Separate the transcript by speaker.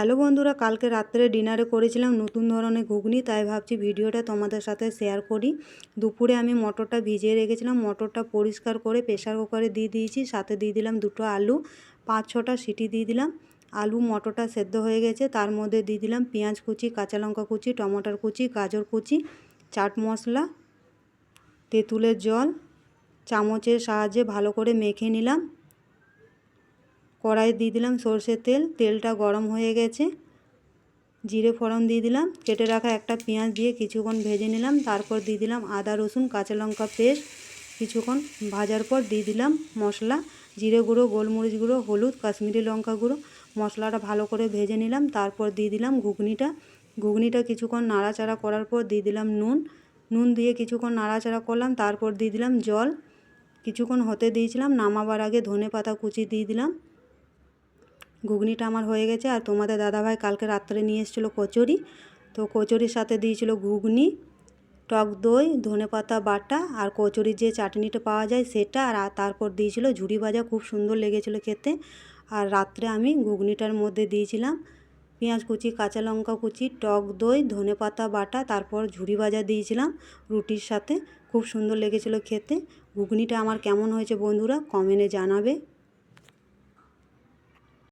Speaker 1: Hello বন্ধুরা, কালকে রাত্রে ডিনারে করেছিলাম নতুন ধরনের ঘুগনি, তাই ভাবছি ভিডিওটা তোমাদের সাথে শেয়ার করি। দুপুরে আমি মটরটা ভিজিয়ে রেখেছিলাম, মটরটা পরিষ্কার করে প্রেসার কুকারে দিয়ে দিয়েছি, সাথে দিয়ে দিলাম দুটো আলু, 5-6টা সিটি দিয়ে দিলাম। আলু মটরটা সেদ্ধ হয়ে গেছে, তার মধ্যে দিয়ে দিলাম পেঁয়াজ কুচি, কাঁচা লঙ্কা কুচি, টমেটোর কুচি, গাজর কুচি, চাট মশলা, তেঁতুলের জল, চামচের সাহায্যে ভালো করে মেখে নিলাম। কড়াইয়ে দিয়ে দিলাম সরষের তেল, তেলটা গরম হয়ে গেছে, জিরে ফোড়ন দিয়ে দিলাম, কেটে রাখা একটা পেঁয়াজ দিয়ে কিছুক্ষণ ভেজে নিলাম। তারপর দিয়ে দিলাম আদা রসুন কাঁচা লঙ্কা পেস্ট, কিছুক্ষণ ভাজার পর দিয়ে দিলাম মশলা, জিরে গুঁড়ো, গোলমরিচ গুঁড়ো, হলুদ, কাশ্মীরি লঙ্কা গুঁড়ো। মশলাটা ভালো করে ভেজে নিলাম। তারপর দিয়ে দিলাম ঘুগনিটা কিছুক্ষণ নাড়াচাড়া করার পর দিয়ে দিলাম নুন দিয়ে কিছুক্ষণ নাড়াচাড়া করলাম। তারপর দিয়ে দিলাম জল, কিছুক্ষণ হতে দিয়েছিলাম। নামাবার আগে ধনেপাতা কুচি দিয়ে দিলাম। ঘুগনিটা আমার হয়ে গেছে। আর তোমাদের দাদাভাই কালকে রাত্রে নিয়ে এসেছিলো কচুরি, তো কচুরির সাথে দিয়েছিল ঘুগনি, টক দই, ধনেপাতা বাটা আর কচুরির যে চাটনিটা পাওয়া যায় সেটা, আর তারপর দিয়েছিল ঝুরি ভাজা, খুব সুন্দর লেগেছিলো খেতে। আর রাত্রে আমি ঘুগনিটার মধ্যে দিয়েছিলাম পেঁয়াজ কুচি, কাঁচা লঙ্কা কুচি, টক দই, ধনেপাতা বাটা, তারপর ঝুরি ভাজা দিয়েছিলাম রুটির সাথে। খুব সুন্দর লেগেছিলো খেতে। ঘুগনিটা আমার কেমন হয়েছে বন্ধুরা কমেন্টে জানাবে।